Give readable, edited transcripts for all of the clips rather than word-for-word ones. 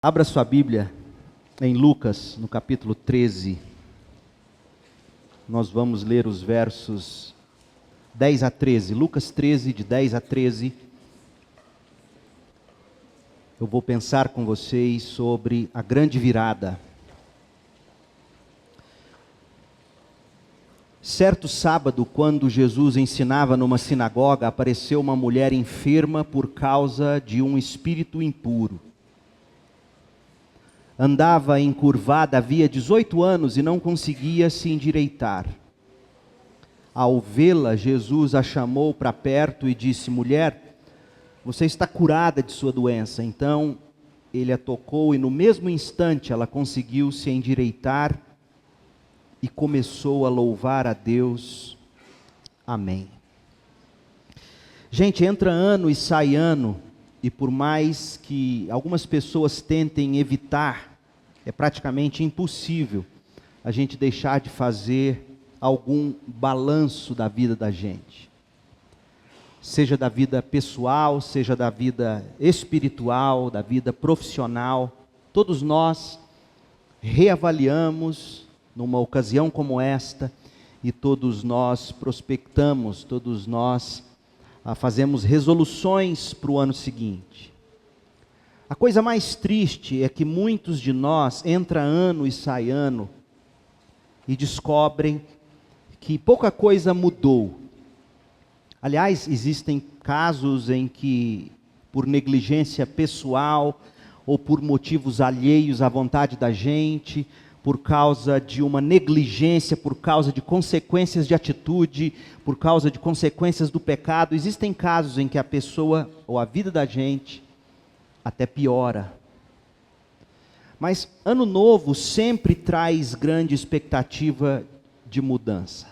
Abra sua Bíblia em Lucas, no capítulo 13. Nós vamos ler os versos 10 a 13. Lucas 13, de 10 a 13. Eu vou pensar com vocês sobre a grande virada. Certo sábado, quando Jesus ensinava numa sinagoga, apareceu uma mulher enferma por causa de um espírito impuro. Andava encurvada havia 18 anos e não conseguia se endireitar. Ao vê-la, Jesus a chamou para perto e disse: mulher, você está curada de sua doença. Então ele a tocou e no mesmo instante ela conseguiu se endireitar e começou a louvar a Deus. Amém. Gente, entra ano e sai ano, e por mais que algumas pessoas tentem evitar, é praticamente impossível a gente deixar de fazer algum balanço da vida da gente. Seja da vida pessoal, seja da vida espiritual, da vida profissional. Todos nós reavaliamos numa ocasião como esta, e todos nós prospectamos, todos nós fazemos resoluções para o ano seguinte. A coisa mais triste é que muitos de nós entra ano e sai ano e descobrem que pouca coisa mudou. Aliás, existem casos em que, por negligência pessoal ou por motivos alheios à vontade da gente, por causa de uma negligência, por causa de consequências de atitude, por causa de consequências do pecado, existem casos em que a pessoa ou a vida da gente até piora. Mas ano novo sempre traz grande expectativa de mudança.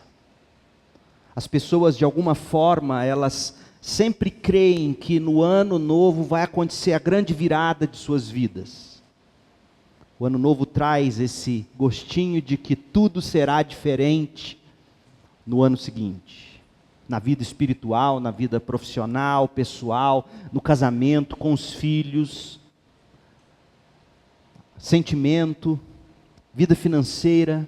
As pessoas, de alguma forma, elas sempre creem que no ano novo vai acontecer a grande virada de suas vidas. O ano novo traz esse gostinho de que tudo será diferente no ano seguinte. Na vida espiritual, na vida profissional, pessoal, no casamento, com os filhos, sentimento, vida financeira.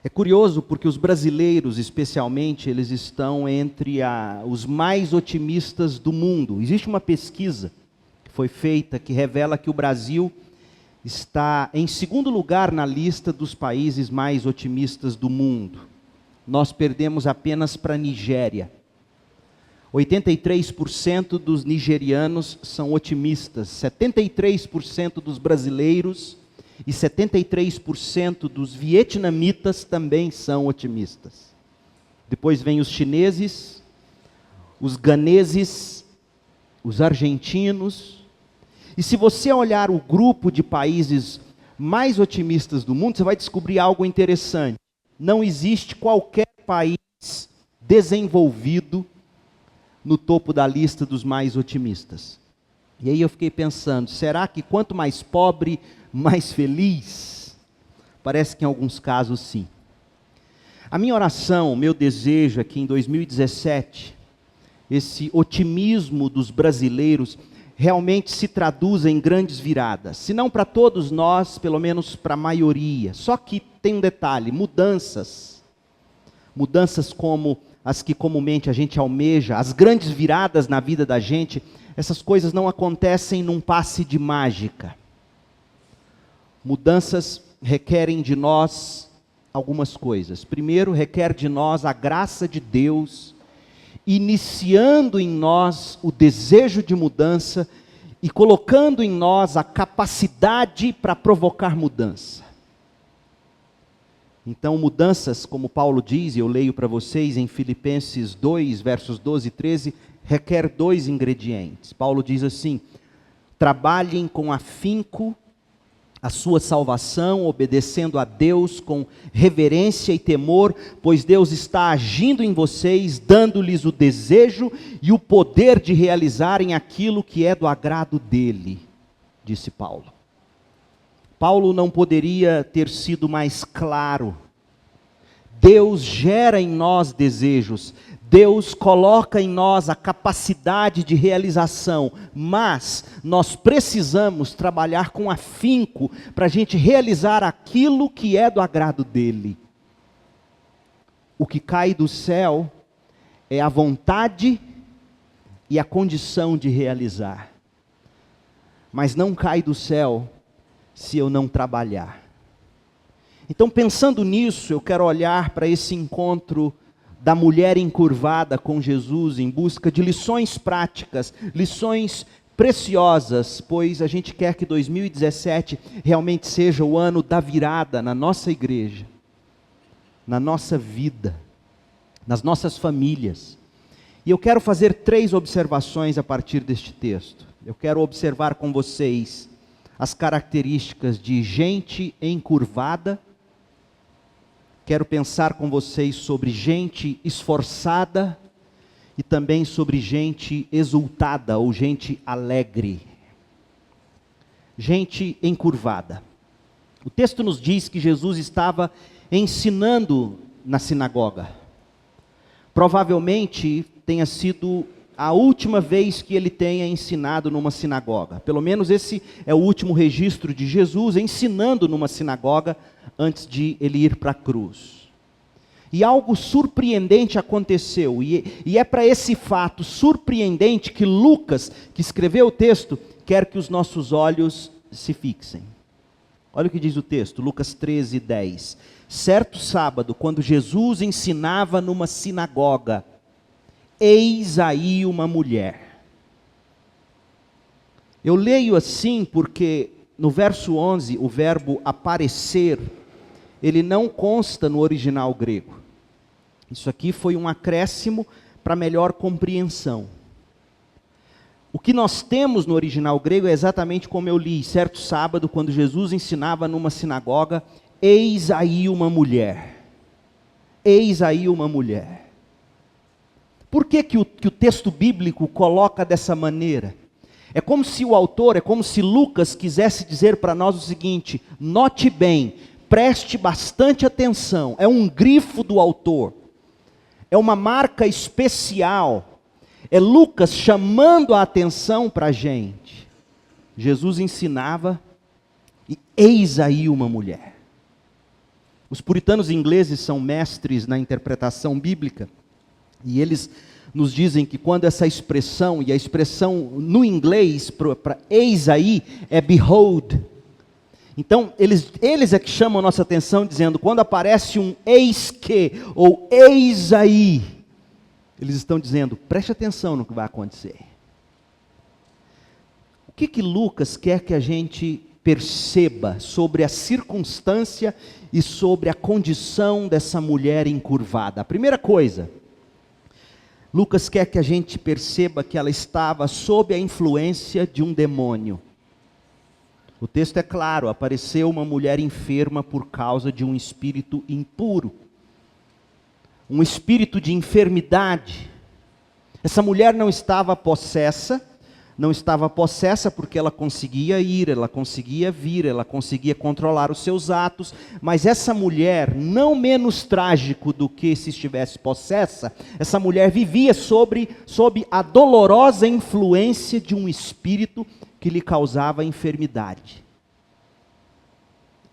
É curioso porque os brasileiros, especialmente, eles estão entre os mais otimistas do mundo. Existe uma pesquisa que foi feita que revela que o Brasil está em segundo lugar na lista dos países mais otimistas do mundo. Nós perdemos apenas para a Nigéria. 83% dos nigerianos são otimistas, 73% dos brasileiros e 73% dos vietnamitas também são otimistas. Depois vem os chineses, os ganeses, os argentinos. E se você olhar o grupo de países mais otimistas do mundo, você vai descobrir algo interessante. Não existe qualquer país desenvolvido no topo da lista dos mais otimistas. E aí eu fiquei pensando, será que quanto mais pobre, mais feliz? Parece que em alguns casos sim. A minha oração, o meu desejo é que em 2017, esse otimismo dos brasileiros realmente se traduza em grandes viradas. Se não para todos nós, pelo menos para a maioria. Só que tem um detalhe, mudanças como as que comumente a gente almeja, as grandes viradas na vida da gente, essas coisas não acontecem num passe de mágica. Mudanças requerem de nós algumas coisas. Primeiro, requer de nós a graça de Deus, iniciando em nós o desejo de mudança e colocando em nós a capacidade para provocar mudança. Então, mudanças, como Paulo diz, e eu leio para vocês em Filipenses 2, versos 12 e 13, requer dois ingredientes. Paulo diz assim: trabalhem com afinco a sua salvação, obedecendo a Deus com reverência e temor, pois Deus está agindo em vocês, dando-lhes o desejo e o poder de realizarem aquilo que é do agrado dele, disse Paulo. Paulo não poderia ter sido mais claro. Deus gera em nós desejos, Deus coloca em nós a capacidade de realização, mas nós precisamos trabalhar com afinco para a gente realizar aquilo que é do agrado dEle. O que cai do céu é a vontade e a condição de realizar. Mas não cai do céu se eu não trabalhar. Então, pensando nisso, eu quero olhar para esse encontro da mulher encurvada com Jesus em busca de lições práticas, lições preciosas, pois a gente quer que 2017 realmente seja o ano da virada na nossa igreja, na nossa vida, nas nossas famílias. E eu quero fazer 3 observações a partir deste texto. Eu quero observar com vocês as características de gente encurvada. Quero pensar com vocês sobre gente esforçada e também sobre gente exultada ou gente alegre. Gente encurvada. O texto nos diz que Jesus estava ensinando na sinagoga. Provavelmente tenha sido a última vez que ele tenha ensinado numa sinagoga. Pelo menos esse é o último registro de Jesus ensinando numa sinagoga antes de ele ir para a cruz. E algo surpreendente aconteceu, e é para esse fato surpreendente que Lucas, que escreveu o texto, quer que os nossos olhos se fixem. Olha o que diz o texto, Lucas 13:10. Certo sábado, quando Jesus ensinava numa sinagoga, eis aí uma mulher. Eu leio assim porque no verso 11, o verbo aparecer, ele não consta no original grego. Isso aqui foi um acréscimo para melhor compreensão. O que nós temos no original grego é exatamente como eu li, certo sábado, quando Jesus ensinava numa sinagoga, eis aí uma mulher. Eis aí uma mulher. Por que o texto bíblico coloca dessa maneira? É como se o autor, é como se Lucas quisesse dizer para nós o seguinte: note bem, preste bastante atenção, é um grifo do autor, é uma marca especial, é Lucas chamando a atenção para a gente. Jesus ensinava e eis aí uma mulher. Os puritanos ingleses são mestres na interpretação bíblica, e eles nos dizem que quando essa expressão, e a expressão no inglês para eis aí é behold. Então, eles é que chamam a nossa atenção dizendo, quando aparece um eis que, ou eis aí, eles estão dizendo, preste atenção no que vai acontecer. O que Lucas quer que a gente perceba sobre a circunstância e sobre a condição dessa mulher encurvada? A primeira coisa, Lucas quer que a gente perceba que ela estava sob a influência de um demônio. O texto é claro, apareceu uma mulher enferma por causa de um espírito impuro. Um espírito de enfermidade. Essa mulher não estava possessa porque ela conseguia ir, ela conseguia vir, ela conseguia controlar os seus atos, mas essa mulher, não menos trágico do que se estivesse possessa, essa mulher vivia sob a dolorosa influência de um espírito que lhe causava enfermidade.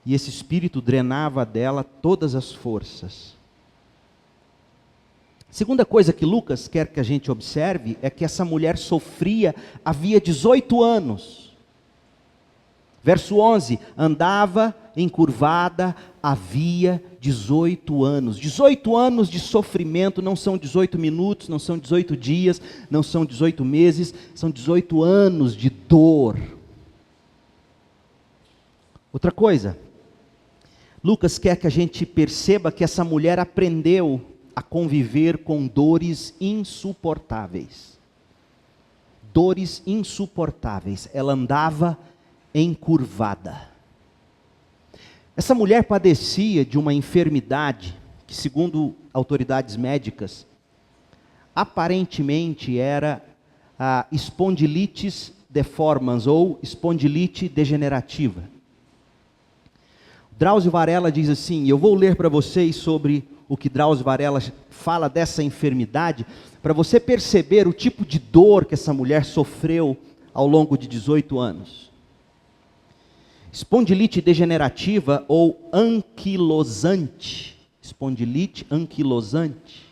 E esse espírito drenava dela todas as forças. Segunda coisa que Lucas quer que a gente observe é que essa mulher sofria havia 18 anos. Verso 11, andava encurvada havia 18 anos. 18 anos de sofrimento, não são 18 minutos, não são 18 dias, não são 18 meses, são 18 anos de dor. Outra coisa, Lucas quer que a gente perceba que essa mulher aprendeu a conviver com dores insuportáveis. Dores insuportáveis. Ela andava encurvada. Essa mulher padecia de uma enfermidade que, segundo autoridades médicas, aparentemente era a espondilites deformans ou espondilite degenerativa. Drauzio Varela diz assim, eu vou ler para vocês sobre o que Drauzio Varela fala dessa enfermidade, para você perceber o tipo de dor que essa mulher sofreu ao longo de 18 anos. Espondilite degenerativa ou anquilosante. Espondilite anquilosante.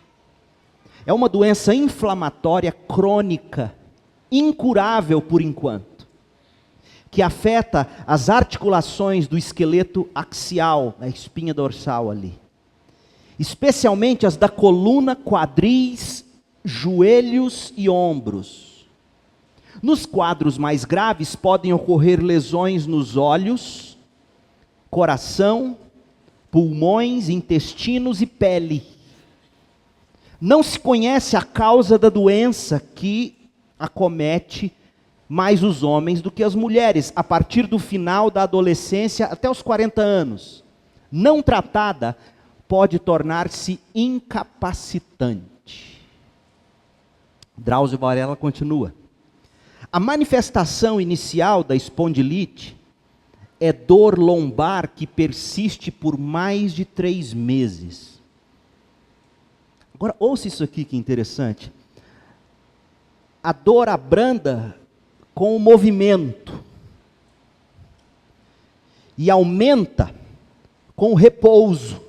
É uma doença inflamatória crônica, incurável por enquanto, que afeta as articulações do esqueleto axial, a espinha dorsal ali. Especialmente as da coluna, quadris, joelhos e ombros. Nos quadros mais graves podem ocorrer lesões nos olhos, coração, pulmões, intestinos e pele. Não se conhece a causa da doença que acomete mais os homens do que as mulheres, a partir do final da adolescência até os 40 anos. Não tratada, pode tornar-se incapacitante. Drauzio Varela continua. A manifestação inicial da espondilite é dor lombar que persiste por mais de 3 meses. Agora, ouça isso aqui que interessante. A dor abranda com o movimento e aumenta com o repouso.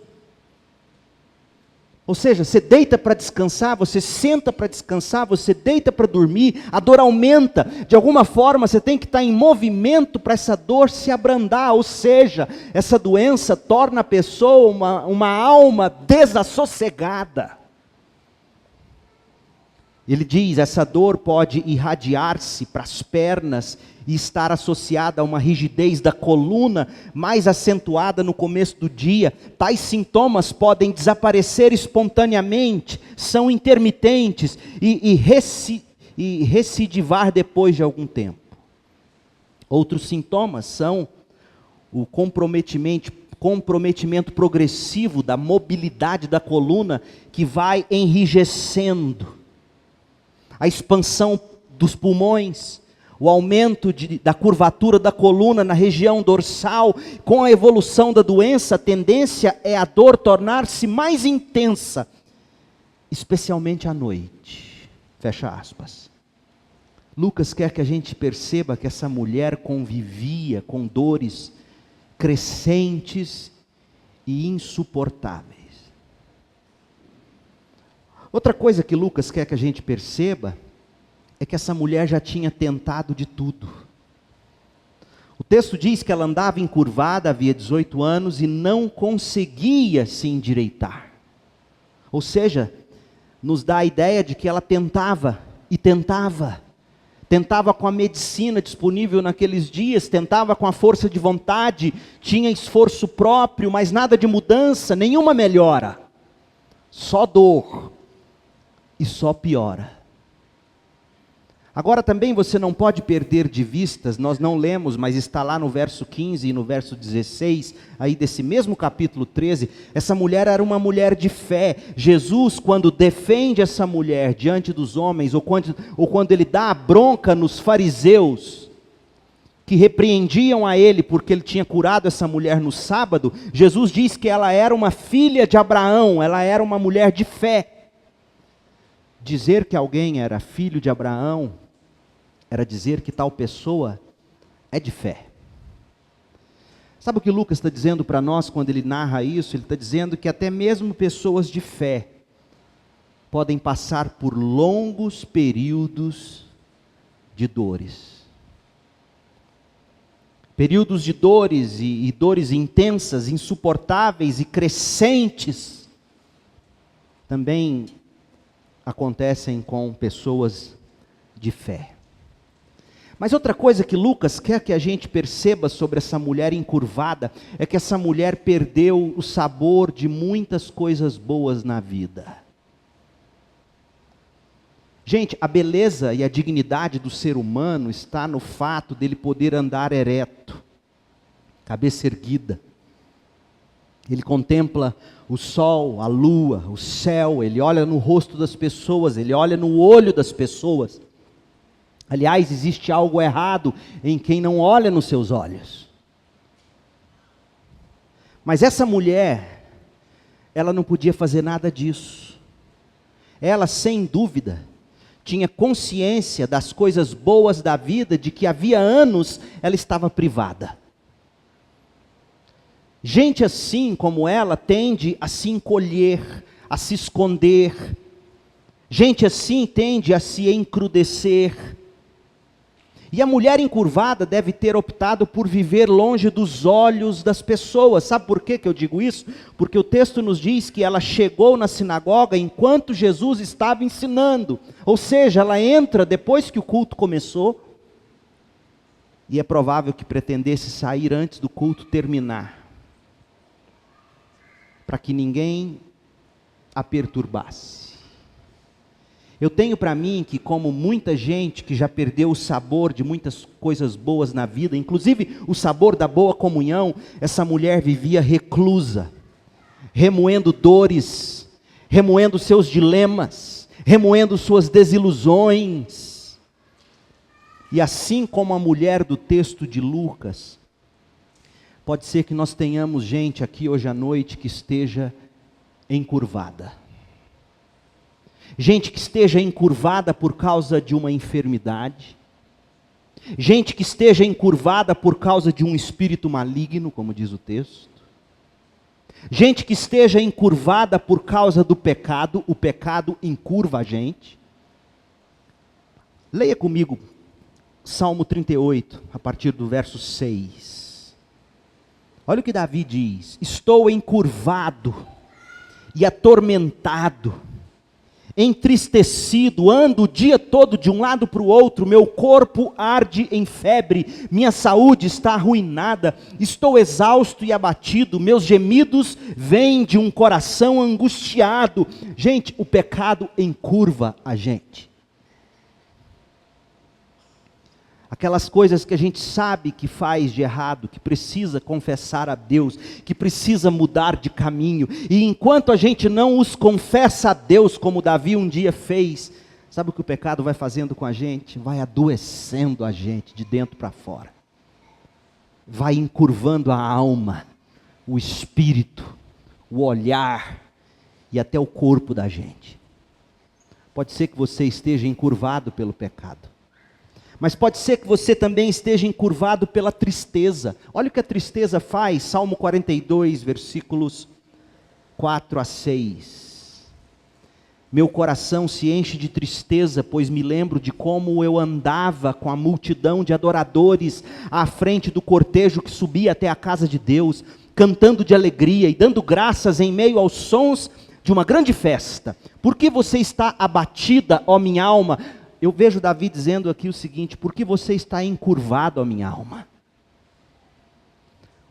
Ou seja, você deita para descansar, você senta para descansar, você deita para dormir, a dor aumenta. De alguma forma, você tem que estar em movimento para essa dor se abrandar. Ou seja, essa doença torna a pessoa uma alma desassossegada. Ele diz, essa dor pode irradiar-se para as pernas e estar associada a uma rigidez da coluna mais acentuada no começo do dia. Tais sintomas podem desaparecer espontaneamente, são intermitentes e recidivar depois de algum tempo. Outros sintomas são o comprometimento progressivo da mobilidade da coluna, que vai enrijecendo. A expansão dos pulmões, o aumento da curvatura da coluna na região dorsal. Com a evolução da doença, a tendência é a dor tornar-se mais intensa, especialmente à noite. Fecha aspas. Lucas quer que a gente perceba que essa mulher convivia com dores crescentes e insuportáveis. Outra coisa que Lucas quer que a gente perceba é que essa mulher já tinha tentado de tudo. O texto diz que ela andava encurvada, havia 18 anos, e não conseguia se endireitar. Ou seja, nos dá a ideia de que ela tentava e tentava. Tentava com a medicina disponível naqueles dias, tentava com a força de vontade, tinha esforço próprio, mas nada de mudança, nenhuma melhora. Só dor. E só piora. Agora também você não pode perder de vistas, nós não lemos, mas está lá no verso 15 e no verso 16, aí desse mesmo capítulo 13, essa mulher era uma mulher de fé. Jesus, quando defende essa mulher diante dos homens, ou quando ele dá a bronca nos fariseus, que repreendiam a ele porque ele tinha curado essa mulher no sábado, Jesus diz que ela era uma filha de Abraão, ela era uma mulher de fé. Dizer que alguém era filho de Abraão, era dizer que tal pessoa é de fé. Sabe o que Lucas está dizendo para nós quando ele narra isso? Ele está dizendo que até mesmo pessoas de fé podem passar por longos períodos de dores. Períodos de dores e dores intensas, insuportáveis e crescentes, também acontecem com pessoas de fé. Mas outra coisa que Lucas quer que a gente perceba sobre essa mulher encurvada, é que essa mulher perdeu o sabor de muitas coisas boas na vida. Gente, a beleza e a dignidade do ser humano está no fato dele poder andar ereto, cabeça erguida. Ele contempla o sol, a lua, o céu, ele olha no rosto das pessoas, ele olha no olho das pessoas. Aliás, existe algo errado em quem não olha nos seus olhos. Mas essa mulher, ela não podia fazer nada disso. Ela, sem dúvida, tinha consciência das coisas boas da vida, de que havia anos ela estava privada. Gente assim como ela tende a se encolher, a se esconder. Gente assim tende a se encrudecer. E a mulher encurvada deve ter optado por viver longe dos olhos das pessoas. Sabe por que eu digo isso? Porque o texto nos diz que ela chegou na sinagoga enquanto Jesus estava ensinando. Ou seja, ela entra depois que o culto começou. E é provável que pretendesse sair antes do culto terminar, para que ninguém a perturbasse. Eu tenho para mim que, como muita gente que já perdeu o sabor de muitas coisas boas na vida, inclusive o sabor da boa comunhão, essa mulher vivia reclusa, remoendo dores, remoendo seus dilemas, remoendo suas desilusões. E assim como a mulher do texto de Lucas, pode ser que nós tenhamos gente aqui hoje à noite que esteja encurvada. Gente que esteja encurvada por causa de uma enfermidade. Gente que esteja encurvada por causa de um espírito maligno, como diz o texto. Gente que esteja encurvada por causa do pecado. O pecado encurva a gente. Leia comigo Salmo 38, a partir do verso 6. Olha o que Davi diz: estou encurvado e atormentado, entristecido, ando o dia todo de um lado para o outro, meu corpo arde em febre, minha saúde está arruinada, estou exausto e abatido, meus gemidos vêm de um coração angustiado. Gente, o pecado encurva a gente. Aquelas coisas que a gente sabe que faz de errado, que precisa confessar a Deus, que precisa mudar de caminho. E enquanto a gente não os confessa a Deus, como Davi um dia fez, sabe o que o pecado vai fazendo com a gente? Vai adoecendo a gente de dentro para fora. Vai encurvando a alma, o espírito, o olhar e até o corpo da gente. Pode ser que você esteja encurvado pelo pecado. Mas pode ser que você também esteja encurvado pela tristeza. Olha o que a tristeza faz, Salmo 42, versículos 4 a 6. Meu coração se enche de tristeza, pois me lembro de como eu andava com a multidão de adoradores à frente do cortejo que subia até a casa de Deus, cantando de alegria e dando graças em meio aos sons de uma grande festa. Por que você está abatida, ó minha alma? Eu vejo Davi dizendo aqui o seguinte: por que você está encurvado, ó minha alma?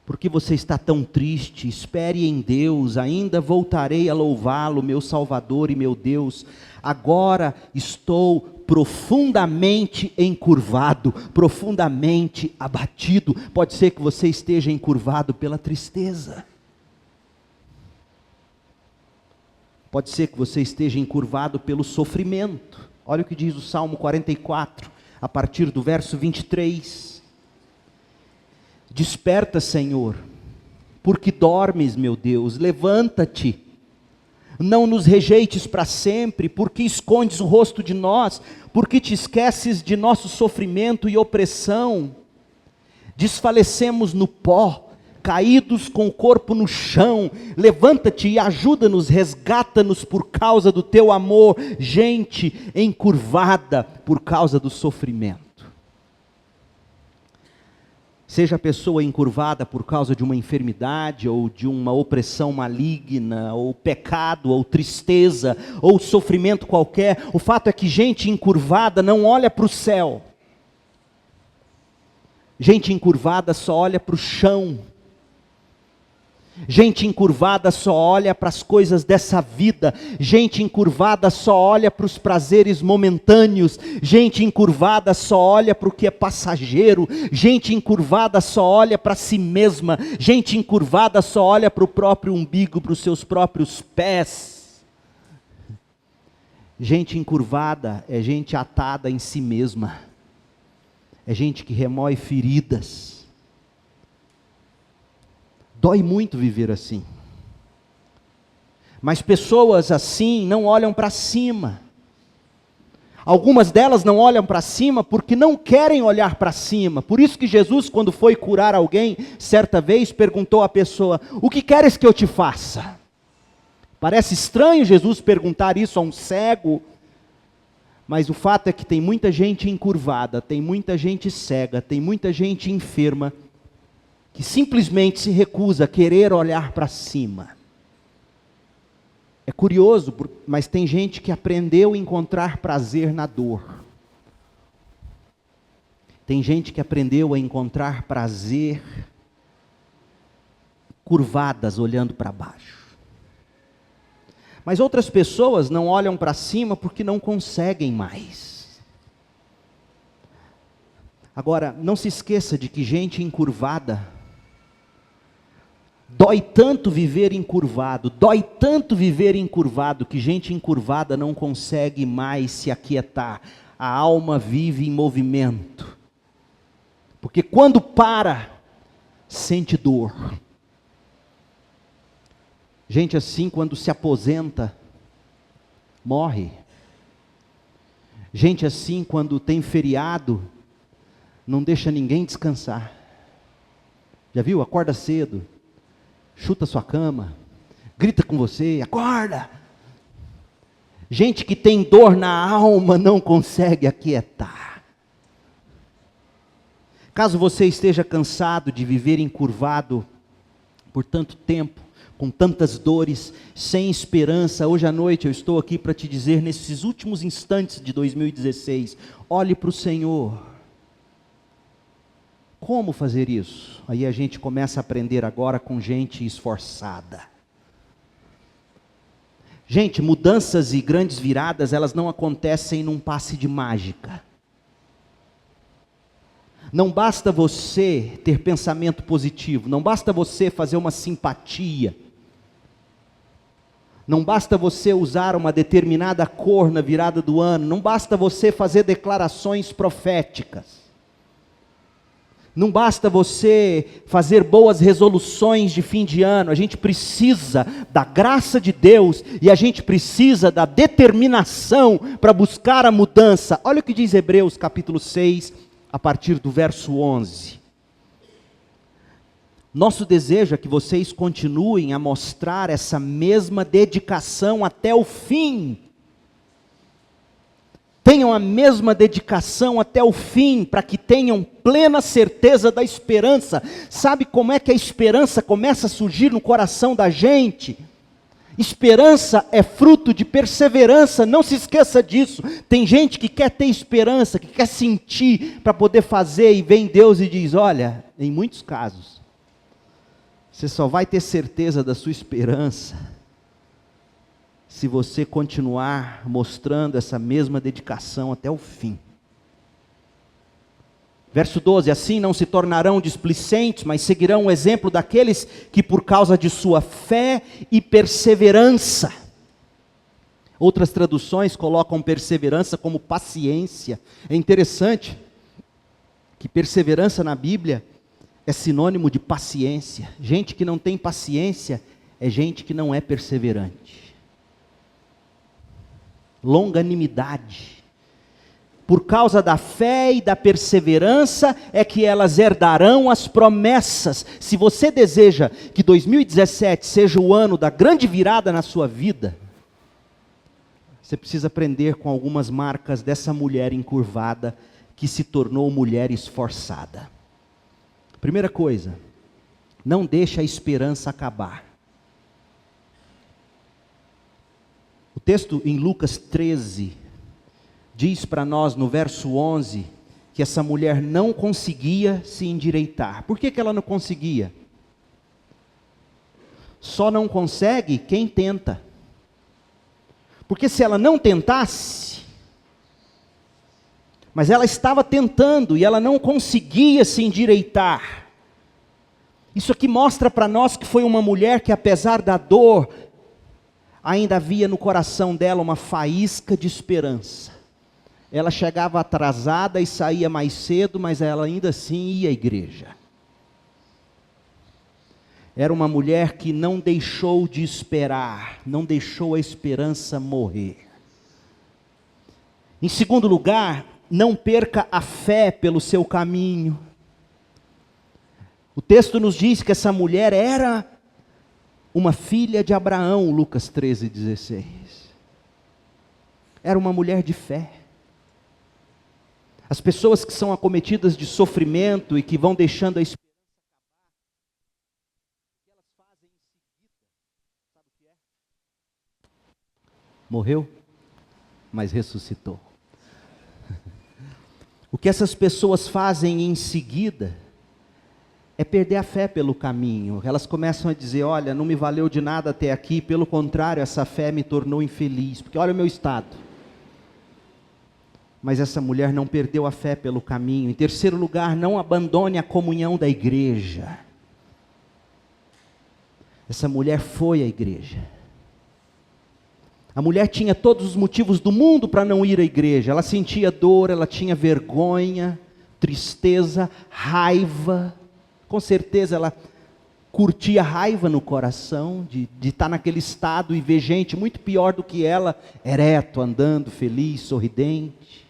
Por que você está tão triste? Espere em Deus, ainda voltarei a louvá-lo, meu Salvador e meu Deus. Agora estou profundamente encurvado, profundamente abatido. Pode ser que você esteja encurvado pela tristeza. Pode ser que você esteja encurvado pelo sofrimento. Olha o que diz o Salmo 44, a partir do verso 23. Desperta, Senhor, porque dormes, meu Deus, levanta-te, não nos rejeites para sempre, porque escondes o rosto de nós, porque te esqueces de nosso sofrimento e opressão. Desfalecemos no pó, caídos com o corpo no chão, levanta-te e ajuda-nos, resgata-nos por causa do teu amor. Gente encurvada por causa do sofrimento. Seja a pessoa encurvada por causa de uma enfermidade, ou de uma opressão maligna, ou pecado, ou tristeza, ou sofrimento qualquer, o fato é que gente encurvada não olha para o céu. Gente encurvada só olha para o chão. Gente encurvada só olha para as coisas dessa vida. Gente encurvada só olha para os prazeres momentâneos. Gente encurvada só olha para o que é passageiro. Gente encurvada só olha para si mesma. Gente encurvada só olha para o próprio umbigo, para os seus próprios pés. Gente encurvada é gente atada em si mesma. É gente que remói feridas. Dói muito viver assim. Mas pessoas assim não olham para cima. Algumas delas não olham para cima porque não querem olhar para cima. Por isso que Jesus, quando foi curar alguém, certa vez perguntou à pessoa: o que queres que eu te faça? Parece estranho Jesus perguntar isso a um cego, mas o fato é que tem muita gente encurvada, tem muita gente cega, tem muita gente enferma, que simplesmente se recusa a querer olhar para cima. É curioso, mas tem gente que aprendeu a encontrar prazer na dor. Tem gente que aprendeu a encontrar prazer curvadas, olhando para baixo. Mas outras pessoas não olham para cima porque não conseguem mais. Agora, não se esqueça de que gente encurvada, dói tanto viver encurvado, que gente encurvada não consegue mais se aquietar. A alma vive em movimento. Porque quando para, sente dor. Gente assim, quando se aposenta, morre. Gente assim, quando tem feriado, não deixa ninguém descansar. Já viu? Acorda cedo, chuta sua cama, grita com você, acorda. Gente que tem dor na alma não consegue aquietar. Caso você esteja cansado de viver encurvado por tanto tempo, com tantas dores, sem esperança, hoje à noite eu estou aqui para te dizer, nesses últimos instantes de 2016, olhe para o Senhor. Como fazer isso? Aí a gente começa a aprender agora com gente esforçada. Gente, mudanças e grandes viradas, elas não acontecem num passe de mágica. Não basta você ter pensamento positivo, não basta você fazer uma simpatia, não basta você usar uma determinada cor na virada do ano, não basta você fazer declarações proféticas, não basta você fazer boas resoluções de fim de ano. A gente precisa da graça de Deus e a gente precisa da determinação para buscar a mudança. Olha o que diz Hebreus capítulo 6, a partir do verso 11. Nosso desejo é que vocês continuem a mostrar essa mesma dedicação até o fim. Tenham a mesma dedicação até o fim, para que tenham plena certeza da esperança. Sabe como é que a esperança começa a surgir no coração da gente? Esperança é fruto de perseverança, não se esqueça disso. Tem gente que quer ter esperança, que quer sentir para poder fazer, e vem Deus e diz: olha, em muitos casos, você só vai ter certeza da sua esperança se você continuar mostrando essa mesma dedicação até o fim. Verso 12, assim não se tornarão displicentes, mas seguirão o exemplo daqueles que por causa de sua fé e perseverança. Outras traduções colocam perseverança como paciência. É interessante que perseverança na Bíblia é sinônimo de paciência. Gente que não tem paciência é gente que não é perseverante. Longanimidade. Por causa da fé e da perseverança é que elas herdarão as promessas. Se você deseja que 2017 seja o ano da grande virada na sua vida, você precisa aprender com algumas marcas dessa mulher encurvada que se tornou mulher esforçada. Primeira coisa, não deixe a esperança acabar. O texto em Lucas 13 diz para nós no verso 11 que essa mulher não conseguia se endireitar. Por que ela não conseguia? Só não consegue quem tenta. Porque se ela não tentasse, mas ela estava tentando e ela não conseguia se endireitar. Isso aqui mostra para nós que foi uma mulher que, apesar da dor, ainda havia no coração dela uma faísca de esperança. Ela chegava atrasada e saía mais cedo, mas ela ainda assim ia à igreja. Era uma mulher que não deixou de esperar, não deixou a esperança morrer. Em segundo lugar, não perca a fé pelo seu caminho. O texto nos diz que essa mulher era uma filha de Abraão, Lucas 13:16. Era uma mulher de fé. As pessoas que são acometidas de sofrimento e que vão deixando a esperança morreu, mas ressuscitou. O que essas pessoas fazem em seguida é perder a fé pelo caminho. Elas começam a dizer: olha, não me valeu de nada até aqui, pelo contrário, essa fé me tornou infeliz, porque olha o meu estado. Mas essa mulher não perdeu a fé pelo caminho. Em terceiro lugar, não abandone a comunhão da igreja. Essa mulher foi à igreja. A mulher tinha todos os motivos do mundo para não ir à igreja. Ela sentia dor, ela tinha vergonha, tristeza, raiva. Com certeza ela curtia raiva no coração de estar naquele estado e ver gente muito pior do que ela, ereto, andando, feliz, sorridente.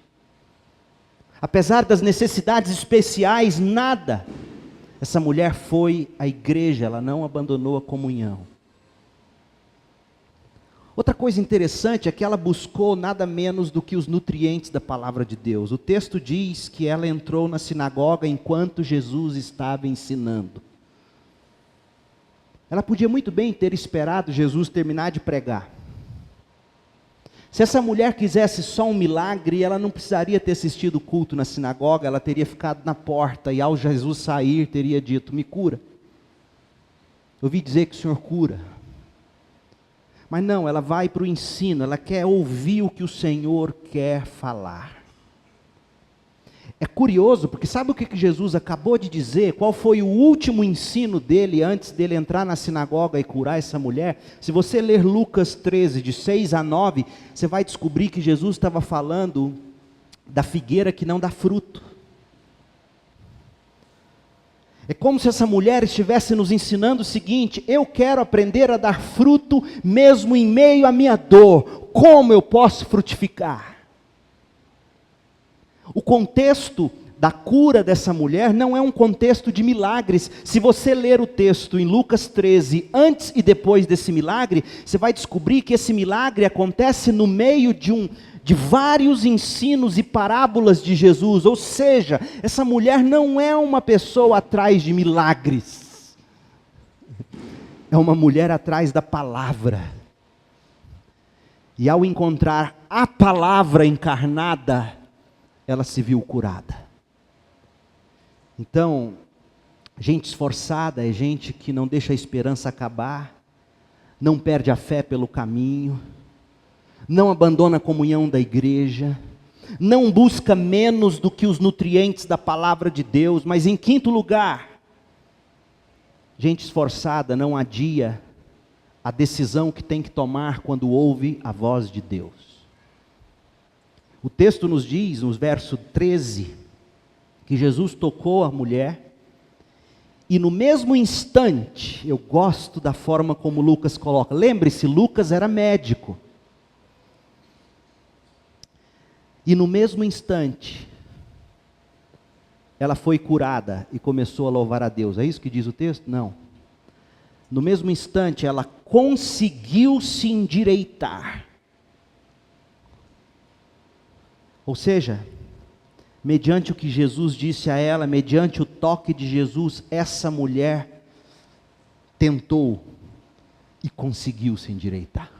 Apesar das necessidades especiais, nada. Essa mulher foi à igreja, ela não abandonou a comunhão. Outra coisa interessante é que ela buscou nada menos do que os nutrientes da palavra de Deus. O texto diz que ela entrou na sinagoga enquanto Jesus estava ensinando. Ela podia muito bem ter esperado Jesus terminar de pregar. Se essa mulher quisesse só um milagre, ela não precisaria ter assistido o culto na sinagoga, ela teria ficado na porta e ao Jesus sair teria dito: me cura. Ouvi dizer que o Senhor cura. Mas não, ela vai para o ensino, ela quer ouvir o que o Senhor quer falar. É curioso, porque sabe o que Jesus acabou de dizer? Qual foi o último ensino dele, antes dele entrar na sinagoga e curar essa mulher? Se você ler Lucas 13, de 6 a 9, você vai descobrir que Jesus estava falando da figueira que não dá fruto. É como se essa mulher estivesse nos ensinando o seguinte: eu quero aprender a dar fruto mesmo em meio à minha dor. Como eu posso frutificar? O contexto da cura dessa mulher não é um contexto de milagres. Se você ler o texto em Lucas 13, antes e depois desse milagre, você vai descobrir que esse milagre acontece no meio de vários ensinos e parábolas de Jesus. Ou seja, essa mulher não é uma pessoa atrás de milagres. É uma mulher atrás da palavra. E ao encontrar a palavra encarnada, ela se viu curada. Então, gente esforçada é gente que não deixa a esperança acabar, não perde a fé pelo caminho, não abandona a comunhão da igreja, não busca menos do que os nutrientes da palavra de Deus. Mas em quinto lugar, gente esforçada não adia a decisão que tem que tomar quando ouve a voz de Deus. O texto nos diz, no verso 13, que Jesus tocou a mulher, e no mesmo instante, eu gosto da forma como Lucas coloca, lembre-se, Lucas era médico, e no mesmo instante, ela foi curada e começou a louvar a Deus. É isso que diz o texto? Não. No mesmo instante, ela conseguiu se endireitar. Ou seja, mediante o que Jesus disse a ela, mediante o toque de Jesus, essa mulher tentou e conseguiu se endireitar.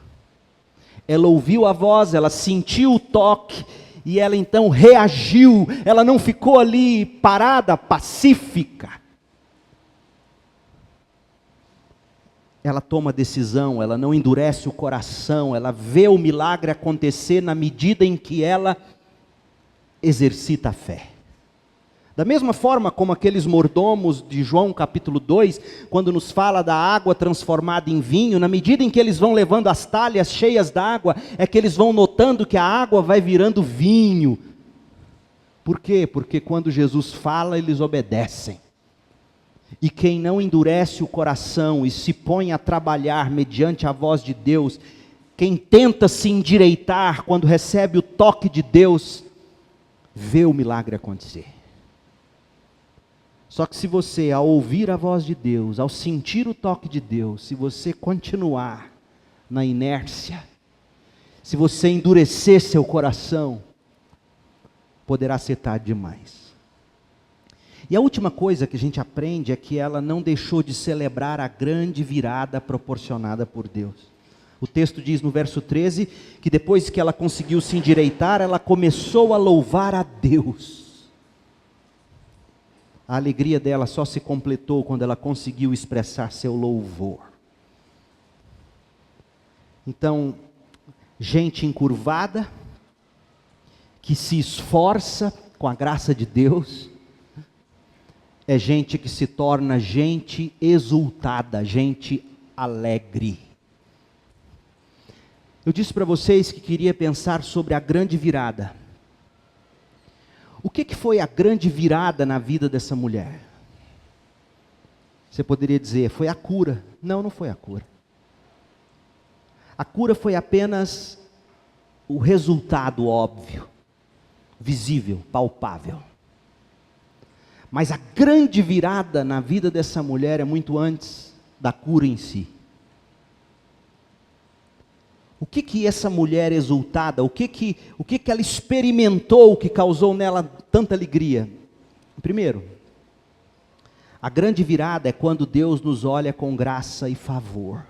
Ela ouviu a voz, ela sentiu o toque e ela então reagiu. Ela não ficou ali parada, pacífica. Ela toma decisão, ela não endurece o coração, ela vê o milagre acontecer na medida em que ela exercita a fé. Da mesma forma como aqueles mordomos de João capítulo 2, quando nos fala da água transformada em vinho, na medida em que eles vão levando as talhas cheias d'água, é que eles vão notando que a água vai virando vinho. Por quê? Porque quando Jesus fala, eles obedecem. E quem não endurece o coração e se põe a trabalhar mediante a voz de Deus, quem tenta se endireitar quando recebe o toque de Deus, vê o milagre acontecer. Só que se você, ao ouvir a voz de Deus, ao sentir o toque de Deus, se você continuar na inércia, se você endurecer seu coração, poderá ser tarde demais. E a última coisa que a gente aprende é que ela não deixou de celebrar a grande virada proporcionada por Deus. O texto diz no verso 13, que depois que ela conseguiu se endireitar, ela começou a louvar a Deus. A alegria dela só se completou quando ela conseguiu expressar seu louvor. Então, gente encurvada, que se esforça com a graça de Deus, é gente que se torna gente exultada, gente alegre. Eu disse para vocês que queria pensar sobre a grande virada. O que foi a grande virada na vida dessa mulher? Você poderia dizer, foi a cura. Não, não foi a cura. A cura foi apenas o resultado óbvio, visível, palpável. Mas a grande virada na vida dessa mulher é muito antes da cura em si. O que essa mulher exultada, o que ela experimentou que causou nela tanta alegria? Primeiro, a grande virada é quando Deus nos olha com graça e favor.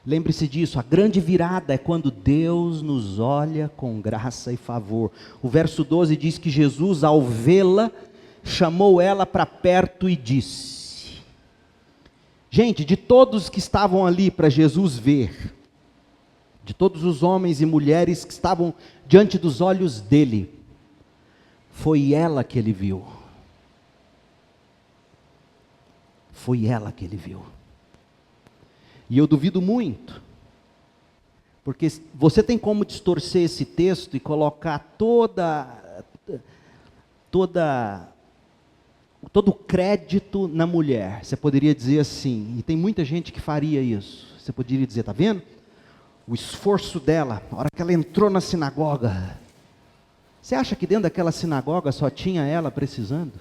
Lembre-se disso, a grande virada é quando Deus nos olha com graça e favor. O verso 12 diz que Jesus, ao vê-la, chamou ela para perto e disse. Gente, de todos que estavam ali para Jesus ver, de todos os homens e mulheres que estavam diante dos olhos dele, foi ela que ele viu. Foi ela que ele viu. E eu duvido muito, porque você tem como distorcer esse texto e colocar todo o crédito na mulher. Você poderia dizer assim, e tem muita gente que faria isso. Você poderia dizer, está vendo? O esforço dela, a hora que ela entrou na sinagoga. Você acha que dentro daquela sinagoga só tinha ela precisando?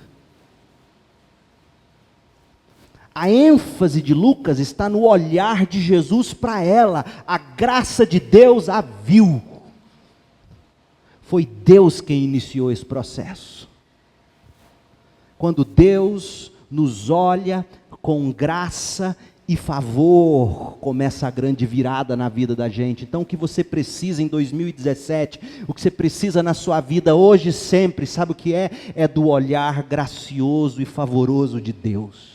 A ênfase de Lucas está no olhar de Jesus para ela. A graça de Deus a viu. Foi Deus quem iniciou esse processo. Quando Deus nos olha com graça e favor, começa a grande virada na vida da gente. Então o que você precisa em 2017, o que você precisa na sua vida hoje e sempre, sabe o que é? É do olhar gracioso e favoroso de Deus.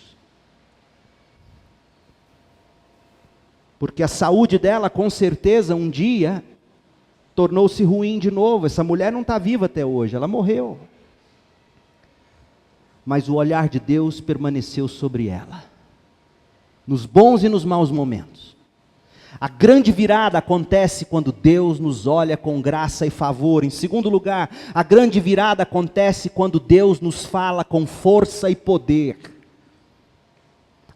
Porque a saúde dela, com certeza, um dia, tornou-se ruim de novo. Essa mulher não está viva até hoje, ela morreu. Mas o olhar de Deus permaneceu sobre ela. Nos bons e nos maus momentos. A grande virada acontece quando Deus nos olha com graça e favor. Em segundo lugar, a grande virada acontece quando Deus nos fala com força e poder.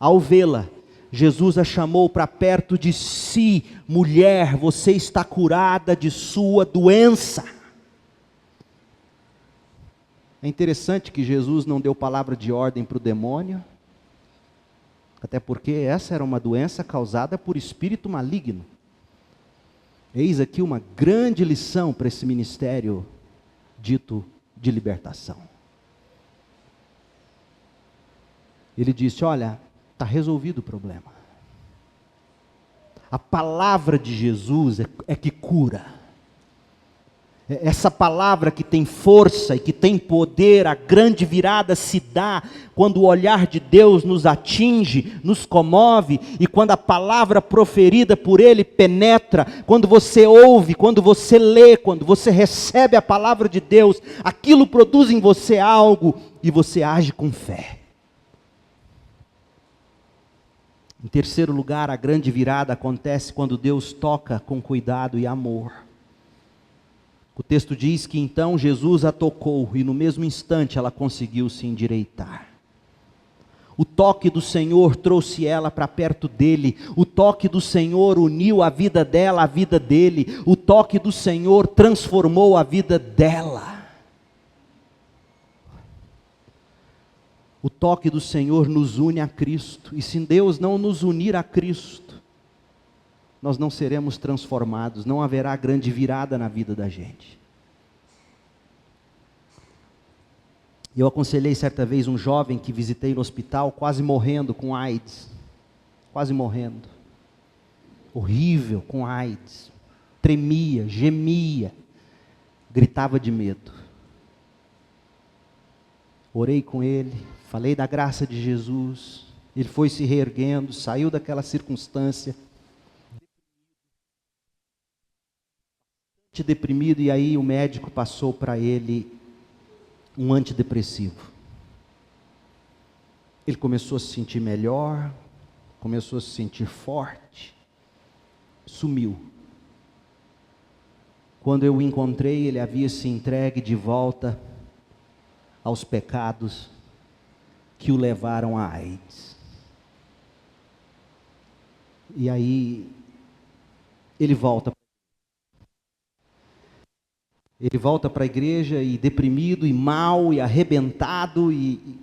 Ao vê-la, Jesus a chamou para perto de si. Mulher, você está curada de sua doença. É interessante que Jesus não deu palavra de ordem para o demônio. Até porque essa era uma doença causada por espírito maligno. Eis aqui uma grande lição para esse ministério dito de libertação. Ele disse, olha, está resolvido o problema. A palavra de Jesus é que cura. Essa palavra que tem força e que tem poder, a grande virada se dá quando o olhar de Deus nos atinge, nos comove, e quando a palavra proferida por Ele penetra, quando você ouve, quando você lê, quando você recebe a palavra de Deus, aquilo produz em você algo e você age com fé. Em terceiro lugar, a grande virada acontece quando Deus toca com cuidado e amor. O texto diz que então Jesus a tocou e no mesmo instante ela conseguiu se endireitar. O toque do Senhor trouxe ela para perto dele. O toque do Senhor uniu a vida dela à vida dele. O toque do Senhor transformou a vida dela. O toque do Senhor nos une a Cristo. E se Deus não nos unir a Cristo, nós não seremos transformados. Não haverá grande virada na vida da gente. Eu aconselhei certa vez um jovem que visitei no hospital, quase morrendo com AIDS. Quase morrendo. Horrível com AIDS. Tremia, gemia, gritava de medo. Orei com ele, falei da graça de Jesus. Ele foi se reerguendo, saiu daquela circunstância. Deprimido, e aí o médico passou para ele um antidepressivo. Ele começou a se sentir melhor, começou a se sentir forte, sumiu. Quando eu o encontrei, ele havia se entregue de volta aos pecados que o levaram à AIDS. E aí, ele volta para a igreja e deprimido, e mal, e arrebentado, e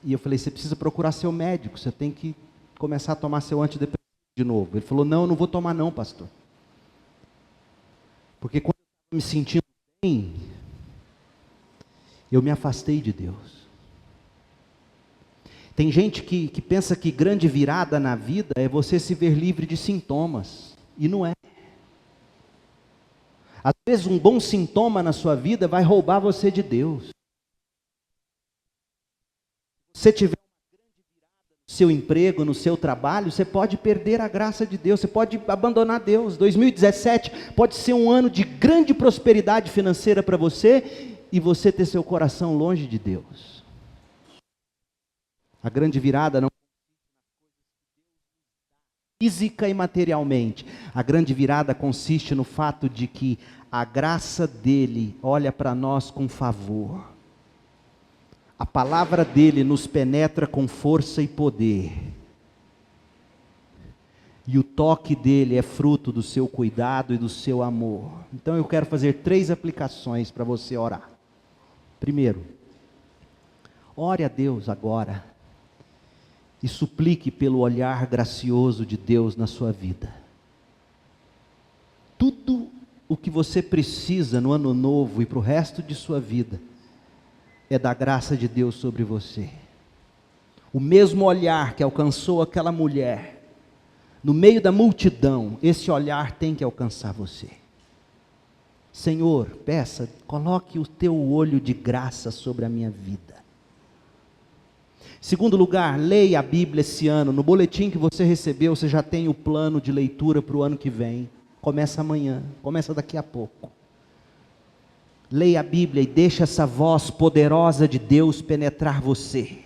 eu falei, você precisa procurar seu médico, você tem que começar a tomar seu antidepressivo de novo. Ele falou, não vou tomar não, pastor. Porque quando eu estava me sentindo bem, eu me afastei de Deus. Tem gente que pensa que grande virada na vida é você se ver livre de sintomas, e não é. Às vezes um bom sintoma na sua vida vai roubar você de Deus. Se você tiver uma grande virada no seu emprego, no seu trabalho, você pode perder a graça de Deus, você pode abandonar Deus. 2017 pode ser um ano de grande prosperidade financeira para você, e você ter seu coração longe de Deus. A grande virada não física e materialmente. A grande virada consiste no fato de que a graça dele olha para nós com favor. A palavra dele nos penetra com força e poder. E o toque dele é fruto do seu cuidado e do seu amor. Então eu quero fazer 3 aplicações para você orar. Primeiro, ore a Deus agora e suplique pelo olhar gracioso de Deus na sua vida. Tudo o que você precisa no ano novo e para o resto de sua vida é da graça de Deus sobre você. O mesmo olhar que alcançou aquela mulher, no meio da multidão, esse olhar tem que alcançar você. Senhor, peça, coloque o teu olho de graça sobre a minha vida. Segundo lugar, leia a Bíblia esse ano. No boletim que você recebeu, você já tem o plano de leitura para o ano que vem. Começa amanhã, começa daqui a pouco. Leia a Bíblia e deixa essa voz poderosa de Deus penetrar você.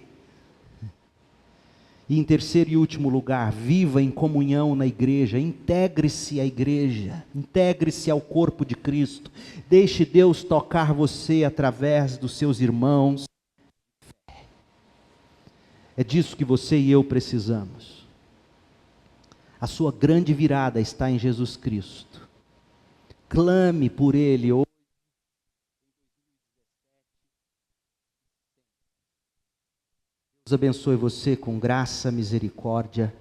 E em terceiro e último lugar, viva em comunhão na igreja, integre-se à igreja, integre-se ao corpo de Cristo. Deixe Deus tocar você através dos seus irmãos. É disso que você e eu precisamos. A sua grande virada está em Jesus Cristo. Clame por Ele hoje. Deus abençoe você com graça, misericórdia